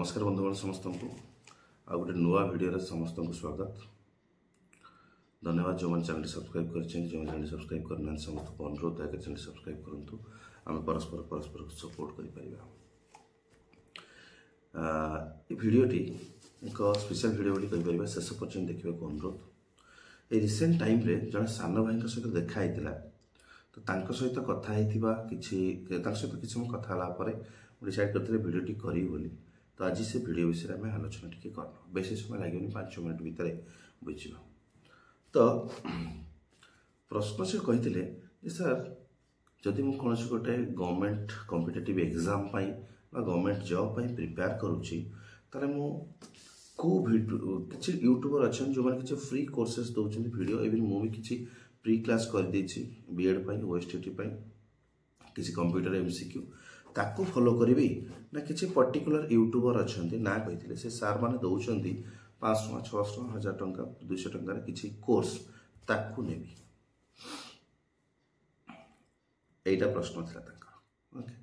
नमस्कार बंधुगण समस्त को आ गोटे नुआ वीडियो समस्त को स्वागत। धन्यवाद जो मैंने चैनल सब्सक्राइब कर चैनल सब्सक्राइब करना समस्त को अनुरोध है चैनल सब्सक्राइब करूँ आम परस्पर को सपोर्ट कर भिडटी एक स्पेशल भिड बोली कहीपर शेष पर्यटन देखा अनुरोध। ये रिसेंट टाइम रे जड़े सान भाई सहित देखाई तो सहित कथा सहित किसी कथा डिसाइड करते भिडटी करी बोली। तो आज से वीडियो विषय में आलोचना टी कर बेस समय लगे 5 मिनट भितर बुझा। तो प्रश्न से कही सर जदि मुझे कौन गोटे government competitive exam government job prepare करुच्ची किसी यूट्यूबर अच्छा जो मैंने किसी फ्री कोर्सेस दौरान वीडियो इवन मुझे किसी प्री क्लास कर बीएड ओएसटीटी किसी कंप्यूटर एमसीक्यू ताकू फॉलो करी ना किसी पर्टिकुलर यूट्यूबर अच्छा ना कही से सार मैंने दौरान 500 600 1000 टंका 200 टंकार किसी कोर्स ताकू नेबी यहीटा प्रश्न था। ओके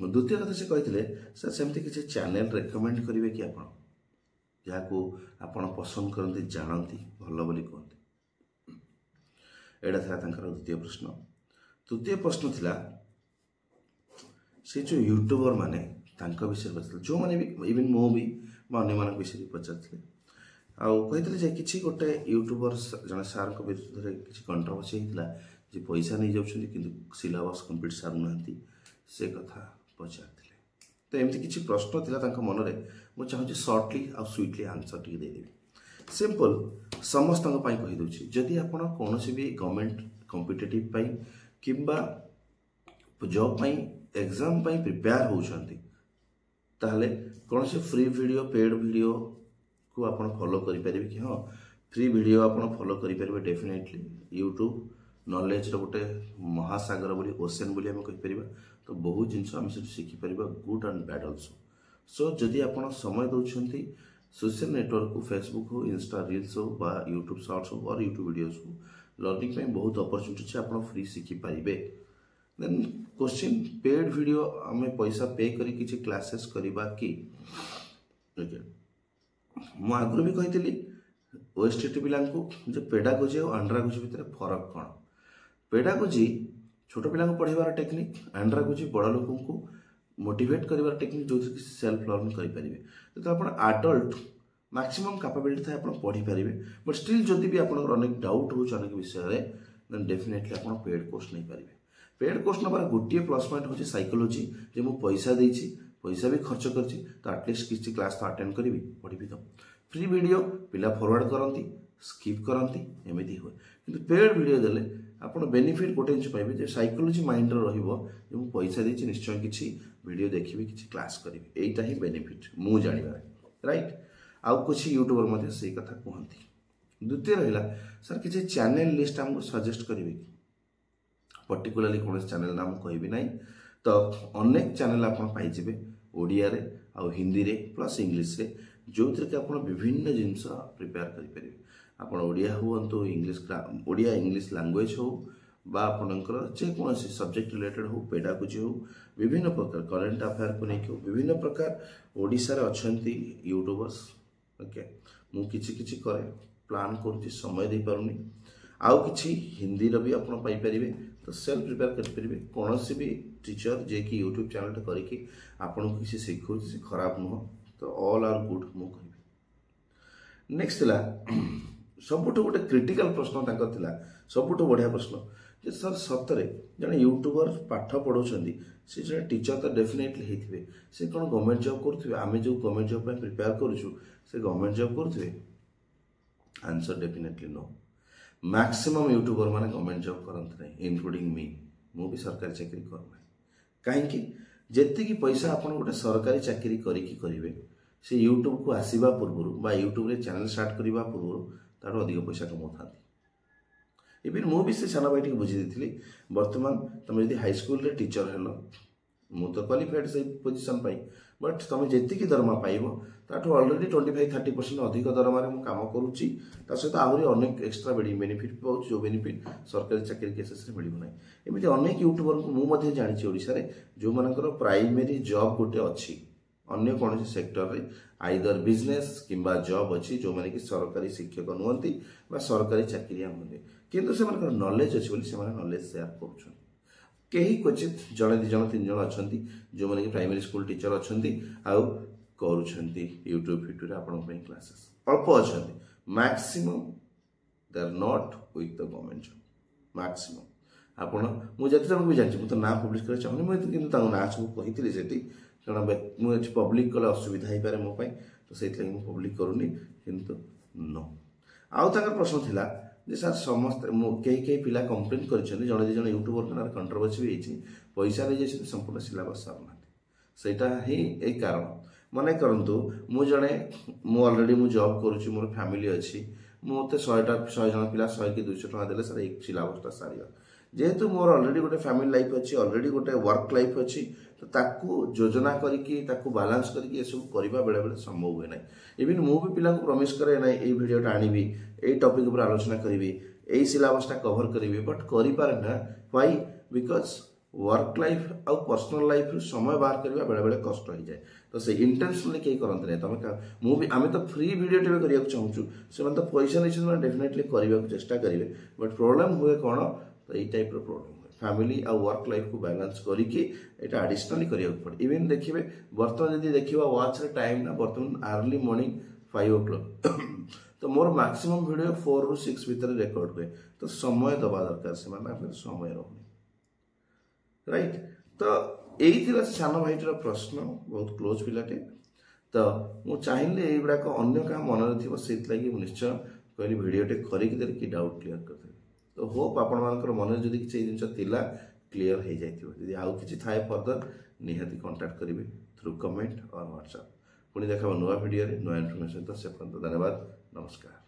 द्वितीय कथा से कही सर सेमती किसी चैनल रेकमेंड करेंगे कि आप पसंद करते जानती भल बोली कहते यहाँ था द्वितीय प्रश्न। तृतीय प्रश्न थिला से जो यूट्यूबर माने विषय पचार जो मैंने भी इवन मो भी अन्य विषय पचार आते कि गोटे यूट्यूबर जन सार विरुद्ध में किसी कंट्रोवर्सी होता जे पैसा नहीं जाऊँ कि सिलेबस कंप्लीट सारूना से कथा पचार। तो एमती किसी प्रश्न था मन में मुझे चाहूँगी सर्टली आ स्वीटली आंसर टी देदेवी। सिंपल समस्त कहीदे जदि आप कौन भी गवर्नमेंट कॉम्पिटिटिव किंबा जॉब एग्जाम प्रिपेयर होती कौन से फ्री वीडियो पेड वीडियो को आप फॉलो करें कि हाँ फ्री वीडियो आप फॉलो करेंगे डेफिनेटली यूट्यूब नॉलेज गोटे महासागर बोली ओशन बोली आम कहीपर। तो बहुत जिनस आम शिखिपर गुड एंड बैड ऑल्सो। सो जदि आप समय दौरान सोशल नेटवर्क को फेसबुक हो इंस्टा रील्स हो बा यूट्यूब शॉर्ट्स हो और यूट्यूब वीडियोस हो लर्निंग में बहुत अपॉर्चुनिटी अच्छे आप फ्री शिखिपारे। देन क्वेश्चन पेड वीडियो आम पैसा पे करी किसी क्लासेस करवा कि मुझे आगुरी भी कही ओएसटीटी पिला जो पेडागोजी और आंड्रागोजी भितर फरक कौन। पेडागोजी छोट पिला पढ़ाइबार टेक्निक आंड्रागोजी बड़ लोक को मोटिवेट कर टेक्निक जो सेल्फ लर्न करेंगे। तो आप आडल्ट मैक्सिमम कैपेबिलिटी था आप पढ़ी पारे बट स्टिल जदि भी आप अनेक डाउट हो अनेक विषय में डेफिनेटली आप पेड कोर्स नहीं पारे। पेड कोर्स नबार गोटे प्लस पॉइंट हूँ साइकोलोजी जे मुझे पैसा भी खर्च कर आटलिस्ट किसी क्लास तो अटेंड करी पढ़ी तो फ्री वीडियो पिला फॉरवर्ड करती स्किप करती एमती हुए कि पेड वीडियो देले आप बेनिफिट गोटे जिन पाइबे साइकोलोजी माइंड रही पैसा देती निश्चय किसी वीडियो देखी किसी क्लास करी यहीटा ही बेनिफिट मु जानिबार राइट। आउ कुछ यूट्यूबर से कथा कहती। द्वितीय रहा सर किसी चैनल लिस्ट आमको सजेस्ट करेंगे कि पर्टिकुलरली कौन चैनल नाम कहबी ना। तो अनेक चैनल आप पाइबे ओडिया रे आ हिंदी रे प्लस इंग्लिश रे जो थी आप विभिन्न जिनस प्रिपेयर करेंगे। आप ओडिया हूँ ओडिया इंग्लिश लैंग्वेज हो बा आपणकर जेकोसी सब्जेक्ट रिलेटेड हो पेडागोजी हो विभिन्न प्रकार करेन्ट अफेयर को लेकिन विभिन्न प्रकार ओडिशा रे अछंती यूट्यूबर्स। ओके मु किछि करे प्लान करुँच समय दे पारुनी आउ किछि हिंदी रो भी आप पाइपर। तो सेल्फ प्रिपेयर करेंगे कौन भी टीचर जे कि यूट्यूब चैनल करके आपन किसी शिखु खराब नुह। तो ऑल आर गुड मु कहि। नेक्स्ट सबुठ गोटे क्रिटिकल प्रश्न सबुठ बढ़िया प्रश्न जे सर सतरे जड़े यूट्यूबर पाठ पढ़ाऊँ से जो टीचर तो डेफिनेटली होते से कौन गवर्नमेंट जॉब करुवे आम जो गवर्नमेंट जॉब प्रिपेयर करुँ से गवर्नमेंट जॉब करुवे answer definitely no. Maximum YouTuber माने गवर्नमेंट जॉब करते नहीं इंक्लूडिंग मी मु भी सरकारी चाकरी करना कहीं जी पैसा आप गोटे सरकारी चाकरी करेंगे से यूट्यूब को आसवा पूर्व यूट्यूब रे चैनल स्टार्ट करने पूर्व तार अधिक पैसा कमाऊ था। इवन मु भी से सान भाई बुझी दी बर्तमान तुम जब हाईस्कल टीचर हेल मु तो क्वालिफाइड से पोजिशन पाई बट तुम जी दरमा पाइब ताठू अलरेडी 25-30% अधिक दरमा काम करुच्ची सहित आहरी अनेक एक्सट्रा बेनिफिट पाऊँ जो बेनिफिट सरकारी चाकरी केसेस मिलना एमती अनेक यूट्यूबर को मुझे जानी ओडिशा रे जो मानकर प्राइमरी जॉब गोटे अच्छी अन्य कौन सेक्टर रे आइदर बिजनेस किंबा जॉब अच्छी जो माने कि सरकारी शिक्षक नुहति सरकारी चाकरिया नुहति किंतु से नॉलेज अच्छी बोली से नॉलेज शेयर कर कहीं क्वचित जड़े दि जन 3 जन अच्छा जो मैंने प्राइमरी स्कूल टीचर अच्छा आउ यूट्यूब भिडियो आपण क्लासेस अल्प अच्छा maximum they are not with the government job maximum आपण मुझे भी जानची मुझे ना पब्लिश कर चाहूनी मुझे कि ना सब कही से कारण मुझे पब्लिक कले असुविधा हो पाए मो तो से पब्लिक करूनी किंतु नो आउ प्रश्न थिला जे सर समस्त कई पिला कंप्लेन कर जड़े दी जन यूट्यूबर कंट्रोवर्सी भी होती पैसा नहीं जाए संपूर्ण सिलेबस सारूना सेटा ही एक कारण मन करतु मुझे अलरेडी मु जॉब करुच्ची मोर फैमिली अच्छी मत 100 जन पिला 100 कि 200 टका देले सर एक सिलेबसटा सारिया जेहेतु मोर अलरेडी गोटे फैमिली लाइफ अच्छी अलरेडी गोटे वर्क लाइफ अच्छी तो ताकू योजना करके बालांस करके ये सब करवा बेले बेले संभव हुए ना इवन मु भी पिला प्रमिश करे ना ये वीडियोटा आनिबी ए टॉपिक ऊपर आलोचना करी यही सिलेबसटा कवर करी बट करि पारे ना व्हाई बिकॉज वर्क लाइफ आउ पर्सनल लाइफ समय बाहर करवा बेले बेले कष्ट हो जाए तो से इंटेंशनली कहीं करते नहीं तुम मुझे आम तो फ्री वीडियो टे करने चाहूँ से तो पैसा नहीं डेफिनेटली करने को चेष्टा करेंगे बट प्रोब्लेम हुए कौन तो यही टाइप प्रोब्लेम हुए फैमिली आउ वर्क लाइफ को बैलेंस करके एडिशनली करने पड़े इवन देखिए बर्तमान जब देखा वाच टाइम ना बर्तमान अर्ली मॉर्निंग 5 o'clock तो मोर मैक्सिमम वीडियो 4 ରୁ 6 भितर रेकर्ड हुए तो समय दबा दरकार से समय रोनी राइट तो यही सान भाईटर प्रश्न बहुत क्लोज पिलाटे तो मुझे चाहिए युवाक अन्य क्या मन थी से निश्चय कहली भिडटे करके डाउट क्लीयर करते तो होप आपण मन जब किसी जिन क्लीयर हो जाए आउ कि थाए फर्दर निहाती कांटेक्ट करेंगे थ्रू कमेंट और व्हाट्सएप पुणी देखा नुआ भिडियो नुआ इनफर्मेशन तो से धन्यवाद नमस्कार।